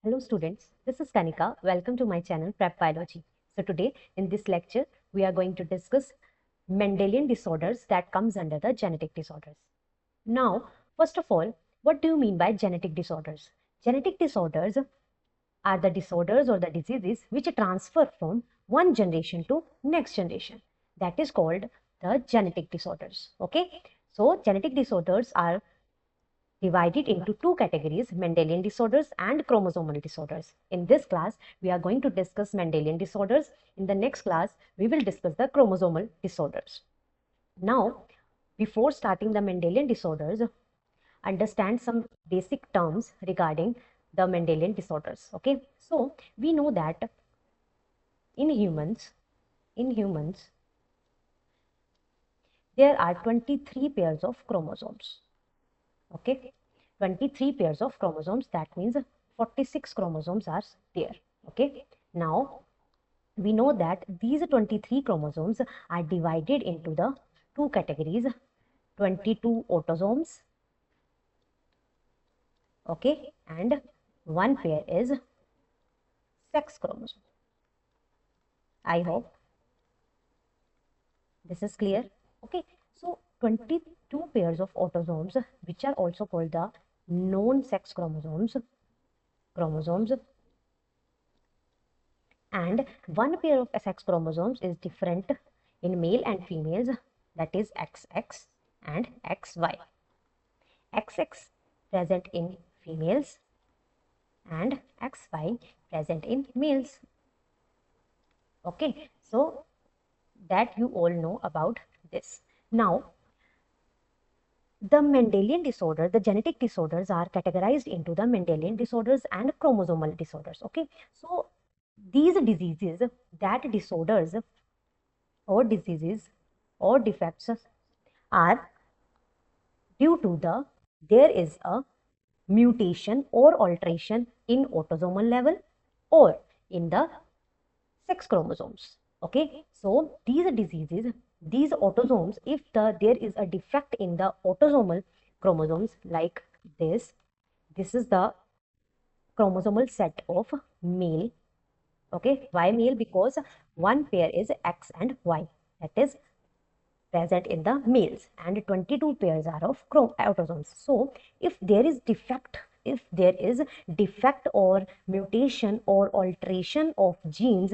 Hello students, this is Kanika. Welcome to my channel Prep Biology. So today in this lecture we are going to discuss Mendelian disorders that comes under the genetic disorders. Now, first of all, what do you mean by genetic disorders? Genetic disorders are the disorders or the diseases which transfer from one generation to next generation. That is called the genetic disorders. Okay, so genetic disorders are divided into two categories, Mendelian disorders and chromosomal disorders. In this class, we are going to discuss Mendelian disorders. In the next class, we will discuss the chromosomal disorders. Now, before starting the Mendelian disorders, understand some basic terms regarding the Mendelian disorders. Okay, so we know that in humans, there are 23 pairs of chromosomes. Okay, 23 pairs of chromosomes, that means 46 chromosomes are there. Okay, now we know that these 23 chromosomes are divided into the two categories, 22 autosomes, okay, and one pair is sex chromosome. I hope this is clear. Okay, so 22 pairs of autosomes, which are also called the non-sex chromosomes, and one pair of sex chromosomes is different in male and females, that is XX and XY. XX present in females and XY present in males. Okay, so that you all know about this. Now, the Mendelian disorder, the genetic disorders are categorized into the Mendelian disorders and chromosomal disorders. Okay, so these diseases, that disorders or diseases or defects are due to there is a mutation or alteration in autosomal level or in the sex chromosomes. Okay, so these diseases, these autosomes, if there is a defect in the autosomal chromosomes like this is the chromosomal set of male. Okay, why male? Because one pair is X and Y, that is present in the males, and 22 pairs are of autosomes. So if there is defect or mutation or alteration of genes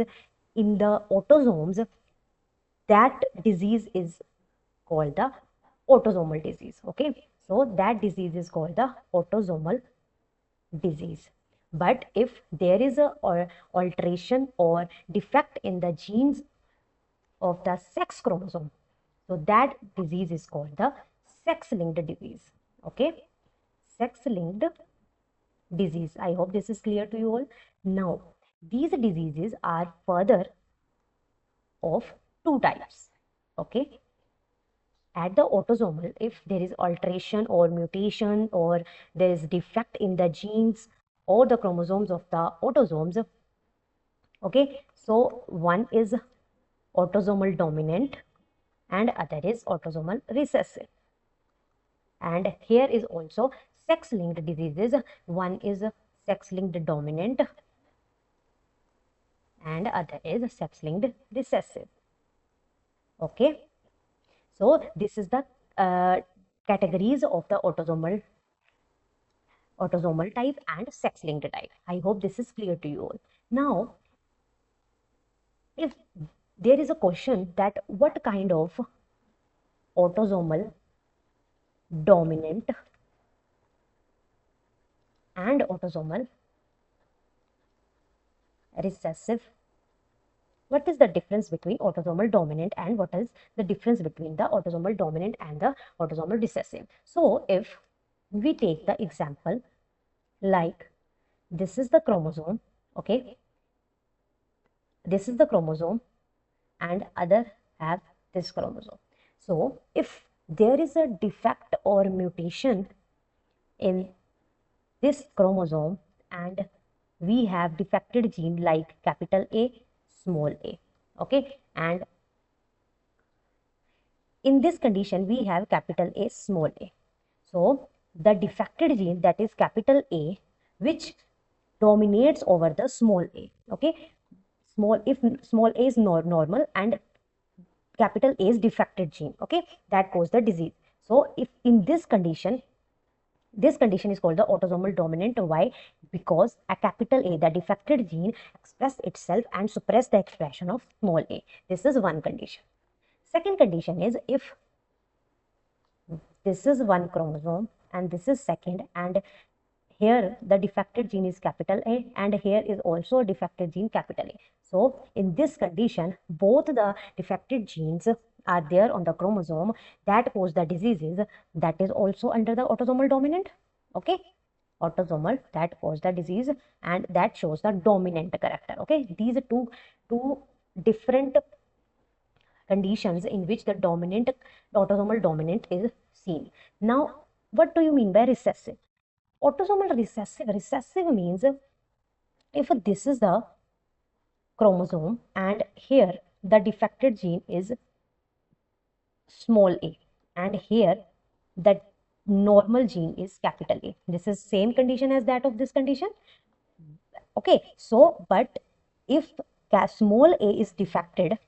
in the autosomes, that disease is called the autosomal disease. Okay, so that disease is called the autosomal disease. But if there is a alteration or defect in the genes of the sex chromosome, so that disease is called the sex-linked disease. Okay, sex-linked disease. I hope this is clear to you all. Now, these diseases are further of two types. Okay, at the autosomal, if there is alteration or mutation or there is defect in the genes or the chromosomes of the autosomes, okay, so one is autosomal dominant and other is autosomal recessive. And here is also sex-linked diseases. One is sex-linked dominant and other is sex-linked recessive. Okay, so this is the categories of the autosomal type and sex-linked type. I hope this is clear to you all. Now, if there is a question that what kind of autosomal dominant and autosomal recessive, what is the difference between autosomal dominant and what is the difference between the autosomal dominant and the autosomal recessive? So if we take the example like this is the chromosome, okay, this is the chromosome and other have this chromosome. So if there is a defect or mutation in this chromosome and we have defected gene like capital A, small a, okay, and in this condition we have capital A, small a. So the defected gene, that is capital A, which dominates over the small a. Okay, if small a is normal and capital A is defected gene, okay, that cause the disease. So if in this condition is called the autosomal dominant. Why? Because a capital A, the defected gene, express itself and suppress the expression of small a. This is one condition. Second condition is if this is one chromosome and this is second, and here the defected gene is capital A and here is also a defected gene capital A. So in this condition, both the defected genes are there on the chromosome that cause the diseases, that is also under the autosomal dominant. Okay, autosomal that cause the disease and that shows the dominant character. Okay, these are two different conditions in which the autosomal dominant is seen. Now, what do you mean by recessive? Autosomal recessive means if this is the chromosome and here the defected gene is small a and here the normal gene is capital A. This is same condition as that of this condition. Okay, so but if small a is defected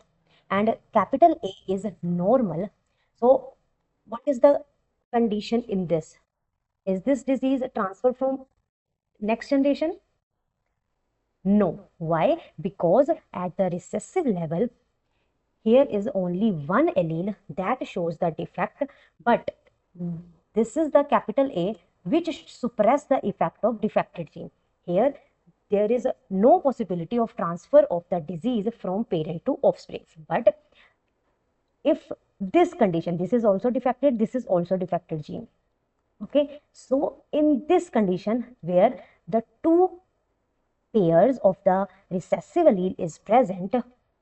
and capital A is normal, so what is the condition in this? Is this disease transferred from next generation? No. Why? Because at the recessive level, here is only one allele that shows the defect, but this is the capital A which suppress the effect of defected gene. Here, there is no possibility of transfer of the disease from parent to offspring. But if this condition, this is also defected, this is also defected gene. Okay, so in this condition where the two pairs of the recessive allele is present,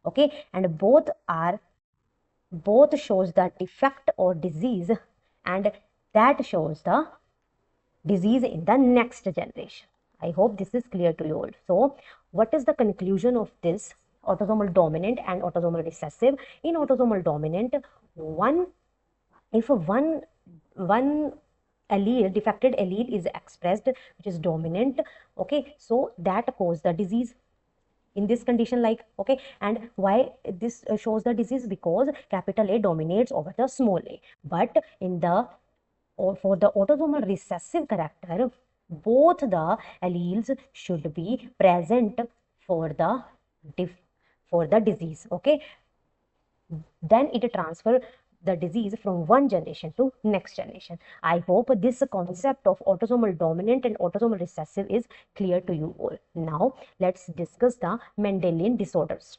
okay, and both shows the defect or disease, and that shows the disease in the next generation. I hope this is clear to you all. So what is the conclusion of this autosomal dominant and autosomal recessive? In autosomal dominant, if one allele, defected allele is expressed which is dominant, okay, so that cause the disease in this condition, like, okay, and why this shows the disease? Because capital A dominates over the small a. But in the for the autosomal recessive character, both the alleles should be present for the disease. Okay, then it transfer the disease from one generation to next generation. I hope this concept of autosomal dominant and autosomal recessive is clear to you all. Now let's discuss the Mendelian disorders.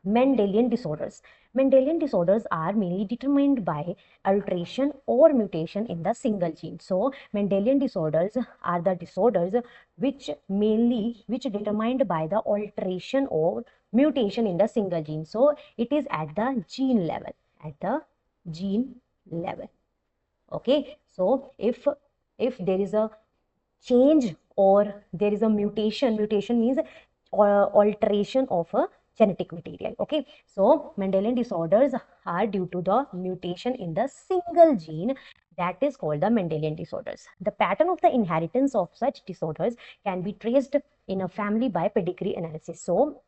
Mendelian disorders. Mendelian disorders are mainly determined by alteration or mutation in the single gene. So Mendelian disorders are the disorders which determined by the alteration or mutation in the single gene. So it is at the gene level, Okay, so if there is a change or there is a mutation means alteration of a genetic material. Okay, so Mendelian disorders are due to the mutation in the single gene, that is called the Mendelian disorders. The pattern of the inheritance of such disorders can be traced in a family by pedigree analysis. So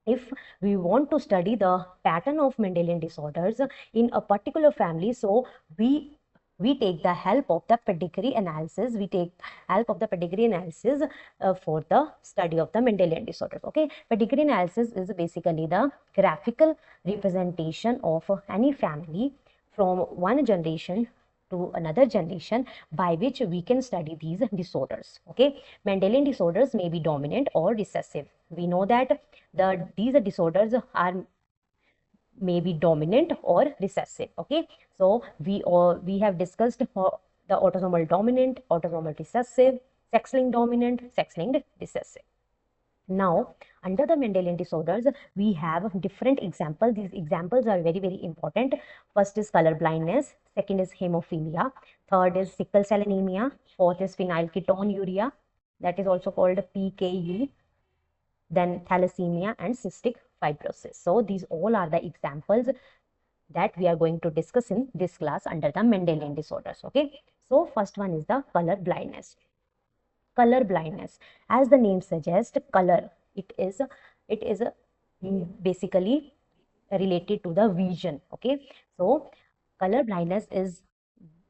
if we want to study the pattern of Mendelian disorders in a particular family, so we take the help of the pedigree analysis. For the study of the Mendelian disorders. Okay, pedigree analysis is basically the graphical representation of any family from one generation to another generation by which we can study these disorders. Okay, Mendelian disorders may be dominant or recessive. We know that these disorders are may be dominant or recessive. Okay, so we have discussed the autosomal dominant, autosomal recessive, sex-linked dominant, sex-linked recessive. Now, under the Mendelian disorders, we have different examples. These examples are very, very important. First is color blindness, second is hemophilia, third is sickle cell anemia, fourth is phenylketonuria, that is also called PKU, then thalassemia and cystic fibrosis. So these all are the examples that we are going to discuss in this class under the Mendelian disorders. Okay, so first one is the color blindness. color blindness. As the name suggests, color, it is basically related to the vision. Okay, so color blindness is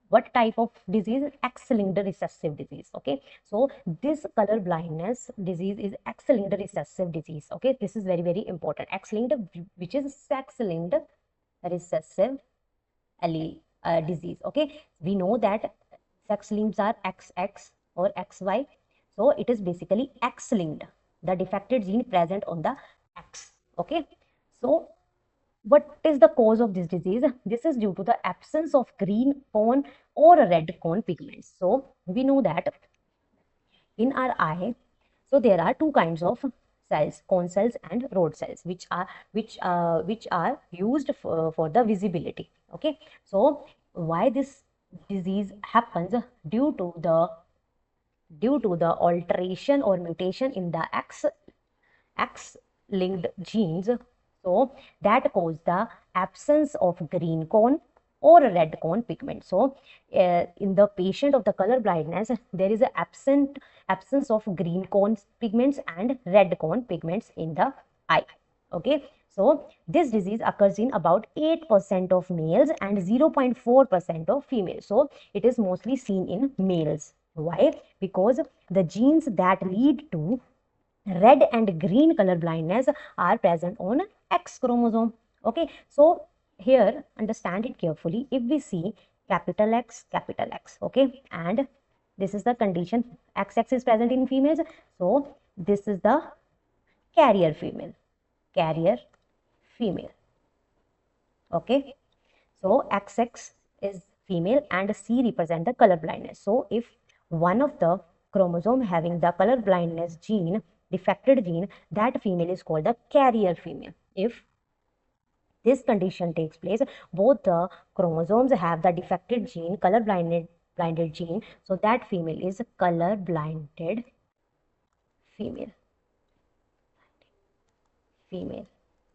what type of disease? X-linked recessive disease. Okay, so this color blindness disease is X-linked recessive disease. Okay, this is very important. X-linked, which is sex-linked recessive allele disease. Okay, we know that sex linked are XX or XY, so it is basically X-linked, the defected gene present on the X. Okay, so what is the cause of this disease? This is due to the absence of green cone or red cone pigments. So we know that in our eye, so there are two kinds of cells, cone cells and rod cells, which are used for the visibility. Okay, so why this disease happens? Due to the alteration or mutation in the X linked genes, so that cause the absence of green cone or red cone pigment. So in the patient of the color blindness, there is an absence of green cone pigments and red cone pigments in the eye. Okay, so this disease occurs in about 8% of males and 0.4% of females. So it is mostly seen in males. Why? Because the genes that lead to red and green color blindness are present on X chromosome. Okay, so here understand it carefully. If we see capital X, okay, and this is the condition, XX is present in females, so this is the carrier female. Okay, so XX is female and C represent the color blindness. So if one of the chromosome having the color blindness gene, defected gene, that female is called the carrier female. If this condition takes place, both the chromosomes have the defected gene, color blinded gene, so that female is color blinded female.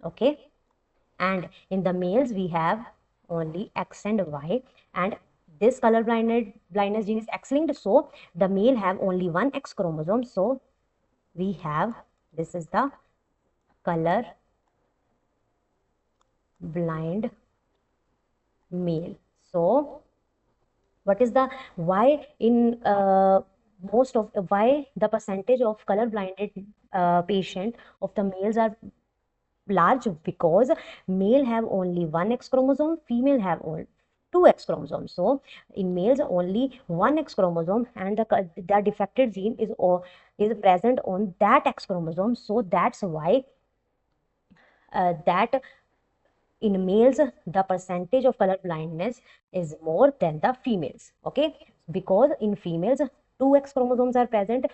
Okay, and in the males we have only X and Y, and this color blindness gene is X-linked, so the male have only one X chromosome, so we have, this is the color blind male. So what is the, why in why the percentage of color blinded patient of the males are large? Because male have only one X chromosome, female have all two X chromosomes. So in males only one X chromosome, and the defected gene is present on that X chromosome. So that's why that in males the percentage of color blindness is more than the females. Okay, because in females two X chromosomes are present,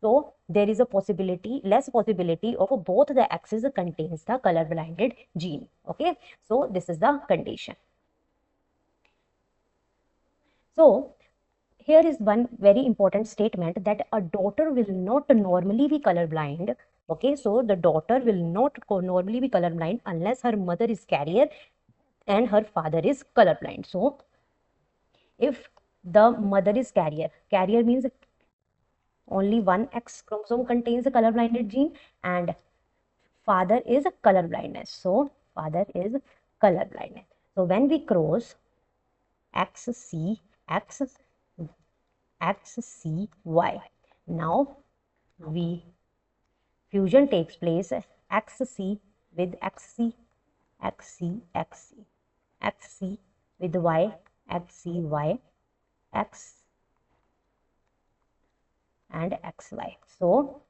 so there is a less possibility of both the X's contains the color blinded gene. Okay, so this is the condition. So here is one very important statement, that a daughter will not normally be colorblind. Okay, so the daughter will not normally be colorblind unless her mother is carrier and her father is colorblind. So if the mother is carrier means only one X chromosome contains the color blinded gene, and father is color blindness, so father is color blindness. So when we cross XCY, now fusion takes place, XC with XC, XC with Y, XCY, X and XY. So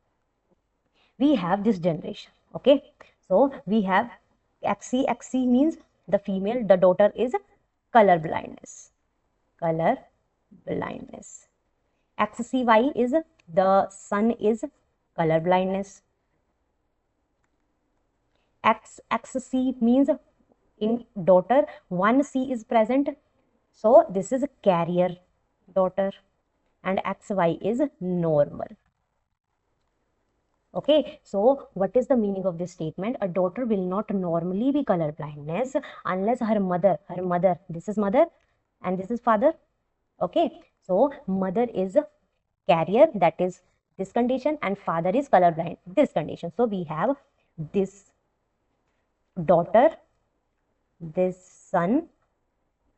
we have this generation. Okay, so we have XC means the female, the daughter is color blindness. XCY is the son is color blindness. XC means in daughter one C is present, so this is carrier daughter, and XY is normal. Okay, so what is the meaning of this statement? A daughter will not normally be color blindness unless her mother, this is mother and this is father. Okay, so mother is carrier, that is this condition, and father is colorblind, this condition. So we have this daughter, this son,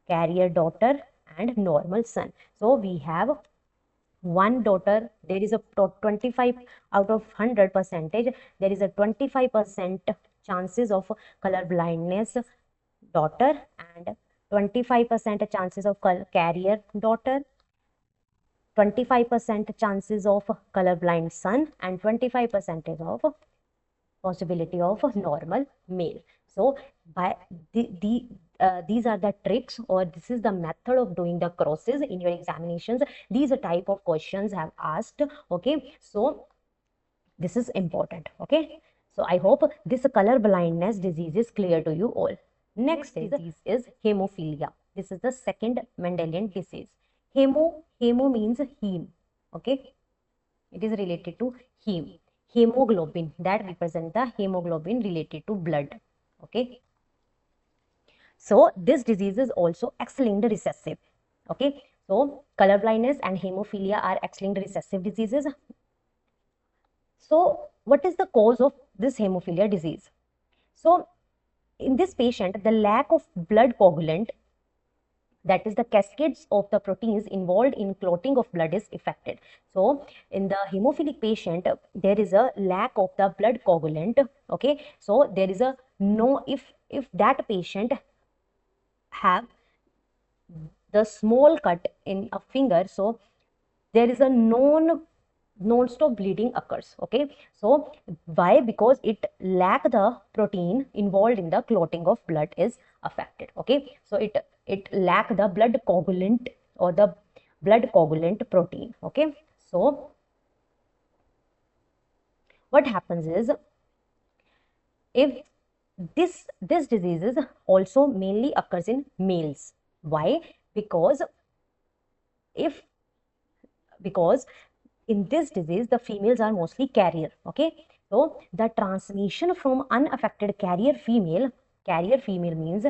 carrier daughter, and normal son. So we have one daughter, there is a 25 out of 100 percentage, there is a 25% chances of color blindness daughter, and 25% chances of carrier daughter, 25% chances of colorblind son, and 25% of possibility of a normal male. So by these are the tricks, or this is the method of doing the crosses in your examinations. These are type of questions have asked. Okay, so this is important. Okay, so I hope this color blindness disease is clear to you all. Next disease is hemophilia. This is the second Mendelian disease. Hemo means heme. Okay, it is related to heme. Hemoglobin, that represent the hemoglobin related to blood. Okay, so this disease is also X-linked recessive. Okay, so color blindness and hemophilia are X-linked recessive diseases. So what is the cause of this hemophilia disease? So in this patient, the lack of blood coagulant, that is the cascades of the proteins involved in clotting of blood, is affected. So in the hemophilic patient, there is a lack of the blood coagulant. Okay, so there is a no, if that patient have the small cut in a finger, so there is a non-stop bleeding occurs. Okay, so why? Because it lack the protein involved in the clotting of blood is affected. Okay, so it lack the blood coagulant or the blood coagulant protein. Okay, so what happens is, if this diseases also mainly occurs in males. Why? Because if because in this disease the females are mostly carrier. Okay, so the transmission from unaffected carrier female means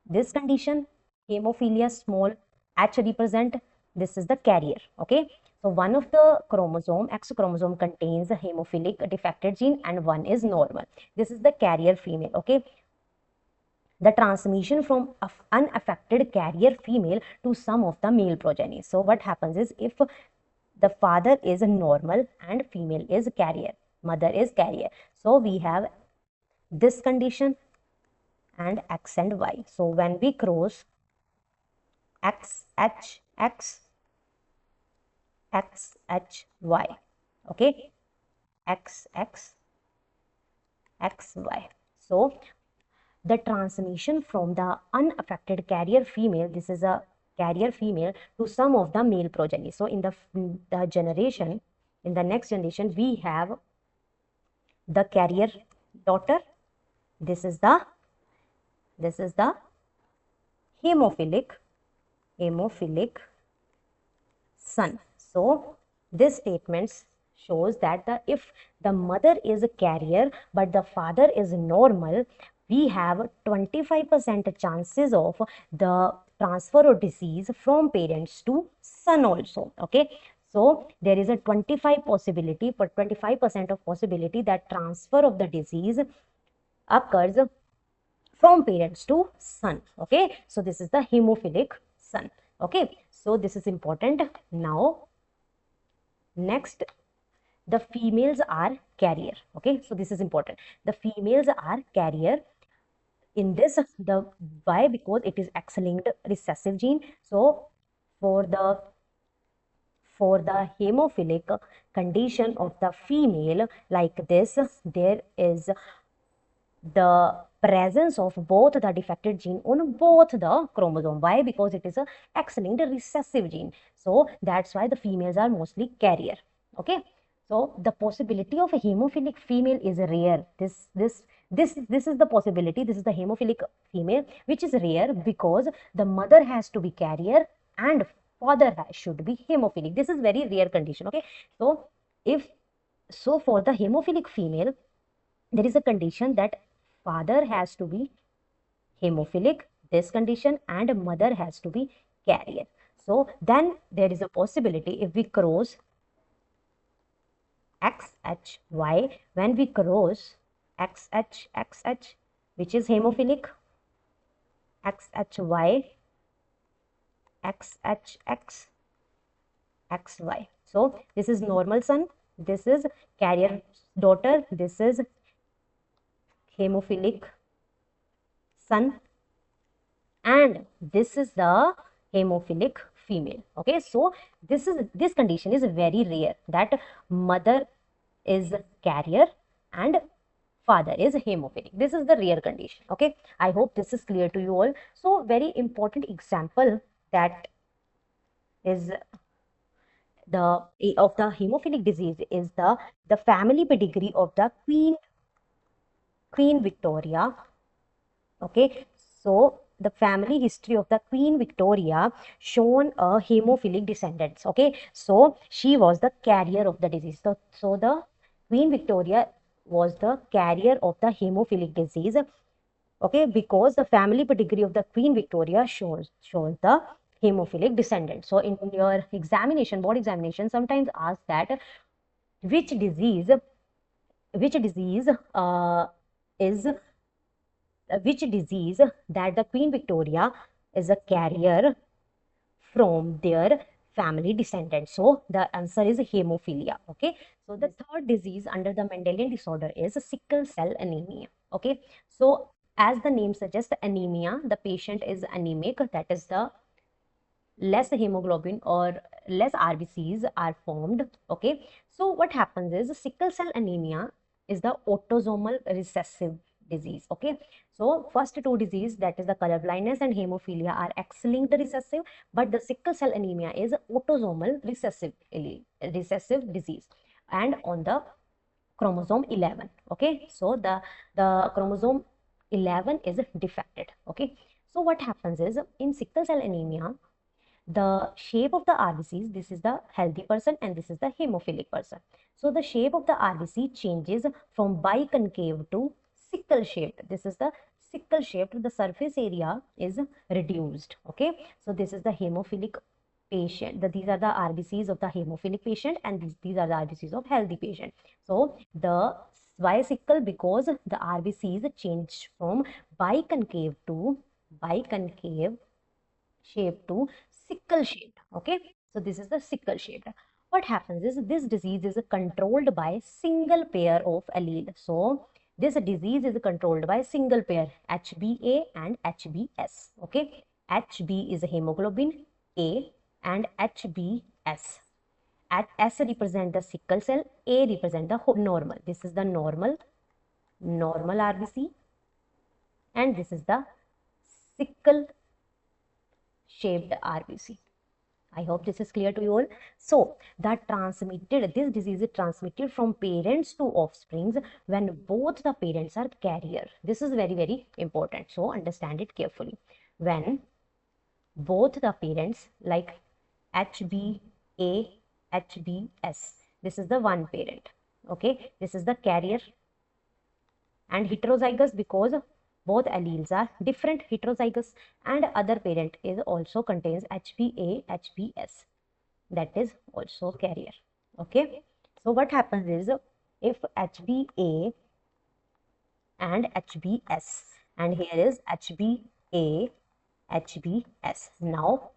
this condition, hemophilia, small h represent, this is the carrier. Okay, so one of the chromosome, X chromosome, contains a hemophilic defected gene and one is normal. This is the carrier female. Okay, the transmission from unaffected carrier female to some of the male progeny. So what happens is, if the father is normal and female is carrier, mother is carrier, so we have this condition and X and Y. So when we cross XH X XHY, okay, XX XY, so the transmission from the unaffected carrier female, this is a carrier female, to some of the male progeny. So in the generation, in the next generation, we have the carrier daughter, this is the hemophilic son. So this statement shows that if the mother is a carrier but the father is normal, we have 25% chances of the transfer of disease from parents to son also. Okay, so there is a 25% of possibility that transfer of the disease occurs from parents to son. Okay, so this is the hemophilic son. Okay, so this is important. Now next, the females are carrier. Okay, so this is important, the females are carrier in this. The why? Because it is X-linked recessive gene. So for the hemophilic condition of the female like this, there is the presence of both the defected gene on both the chromosome. Why? Because it is a X-linked recessive gene. So that's why the females are mostly carrier. Okay, so the possibility of a hemophilic female is rare. This is the possibility. This is the hemophilic female, which is rare because the mother has to be carrier and father should be hemophilic. This is very rare condition. Okay, so for the hemophilic female, there is a condition that father has to be hemophilic, this condition, and mother has to be carrier. So then there is a possibility, if we cross XHY. When we cross XH, which is hemophilic, XHY, XHX, XY. So this is normal son, this is carrier daughter, this is hemophilic son, and this is the hemophilic female. Okay, so this condition is very rare, that mother is carrier and father is hemophilic. This is the rare condition. Okay, I hope this is clear to you all. So very important example that is the of the hemophilic disease is the family pedigree of the Queen Victoria. Okay, so the family history of the Queen Victoria shown a hemophilic descendants. Okay, so she was the carrier of the disease. So the Queen Victoria was the carrier of the hemophilic disease. Okay, because the family pedigree of the Queen Victoria shows the hemophilic descendant. So in your examination, board examination, sometimes ask that which disease is which disease that the Queen Victoria is a carrier from their family descendant. So the answer is hemophilia. Okay, so the third disease under the Mendelian disorder is sickle cell anemia. Okay, so as the name suggests, anemia, the patient is anemic, that is the less hemoglobin or less RBCs are formed. Okay, so what happens is sickle cell anemia is the autosomal recessive disease. Okay, so first two disease, that is the color blindness and hemophilia, are X-linked recessive, but the sickle cell anemia is autosomal recessive disease, and on the chromosome 11. Okay, so the chromosome 11 is defected. Okay, so what happens is in sickle cell anemia, the shape of the RBCs, this is the healthy person and this is the hemophilic person. So the shape of the RBC changes from biconcave to sickle shaped. This is the sickle shaped, the surface area is reduced. Okay, so this is the hemophilic patient. These are the RBCs of the hemophilic patient, and these are the RBCs of healthy patient. So the why sickle? Because the RBCs change from biconcave shape to sickle shaped. Okay, so this is the sickle shaped. What happens is this disease is controlled by single pair of allele. So this disease is controlled by single pair, HbA and HbS. Okay, Hb is hemoglobin, A and HbS. At S represent the sickle cell, A represent the normal. This is the normal RBC, and this is the sickle shaped RBC. I hope this is clear to you all. So this disease is transmitted from parents to offsprings when both the parents are carrier. This is very, very important. So understand it carefully. When both the parents, like HbA, HbS, this is the one parent. Okay, this is the carrier, and heterozygous because both alleles are different, heterozygous, and other parent is also contains HbA, HbS, that is also carrier. Okay, so what happens is if HbA and HbS, and here is HbA, HbS. Now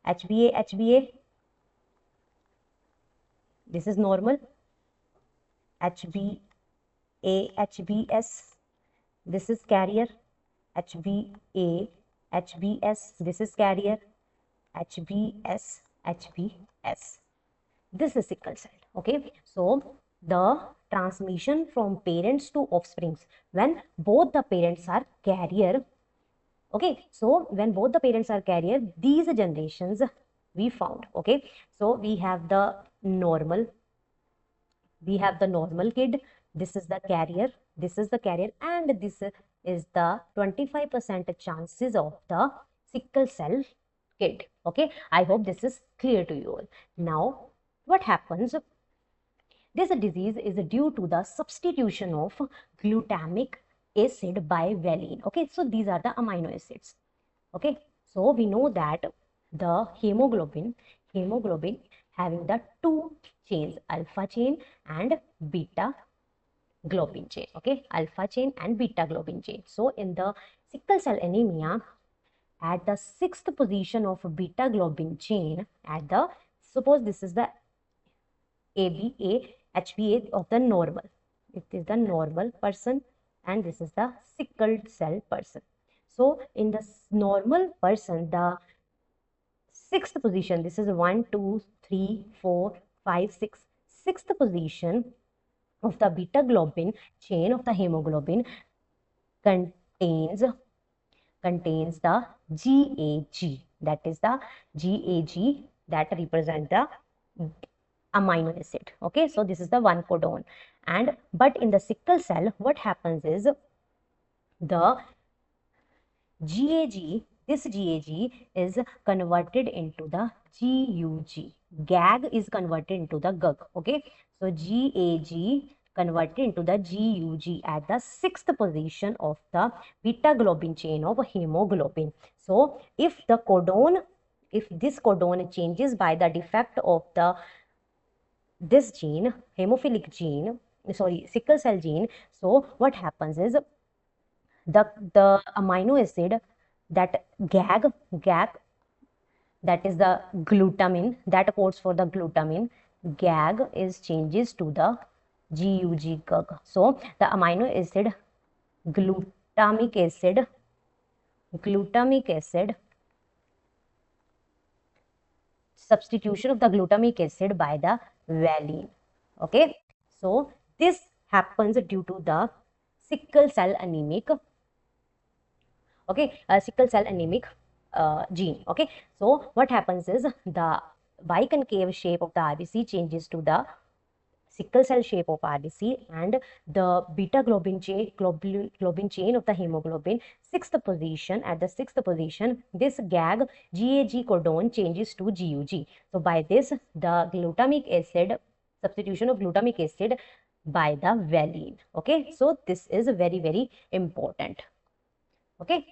HbA, this is normal, HbA, HbS, this is carrier, HbA, HbS, this is carrier, HbS, HbS. This is sickle cell. Okay, so the transmission from parents to offsprings when both the parents are carrier. Okay, so when both the parents are carrier, these generations we found. Okay, so we have the normal kid, this is the carrier, and this is the 25% chances of the sickle cell kid. Okay, I hope this is clear to you all. Now what happens, this disease is due to the substitution of glutamic acid by valine. Okay, so these are the amino acids. Okay, so we know that the hemoglobin having the two chains, alpha chain and beta globin chain. Okay, alpha chain and beta globin chain. So in the sickle cell anemia, at the sixth position of beta globin chain, at the, suppose this is the ABA HbA of the normal, it is the normal person, and this is the sickled cell person. So in the normal person, the sixth position, this is 1 2 3 4 5 6, sixth position of the beta globin chain of the hemoglobin contains the GAG, that is the GAG that represent the amino acid. Okay, so this is the one codon. And but in the sickle cell, what happens is the GAG, this GAG is converted into the GUG. GAG is converted into the GUG. Okay, so GAG converted into the GUG at the sixth position of the beta globin chain of hemoglobin. So if the codon, if this codon changes by the defect of the this gene, hemophilic gene, sorry, sickle cell gene, so what happens is the amino acid that GAG, that is the glutamine, that codes for the glutamine, GAG is changes to the GUG. So the amino acid glutamic acid, substitution of the glutamic acid by the valine. Okay, so this happens due to the sickle cell anemic, okay, sickle cell anemic gene. Okay, so what happens is the biconcave shape of the RBC changes to the sickle cell shape of RBC, and the beta globin chain of the hemoglobin, sixth position, at the sixth position, this GAG codon changes to GUG. So by this, the glutamic acid, substitution of glutamic acid by the valine. Okay, so this is very important. Okay,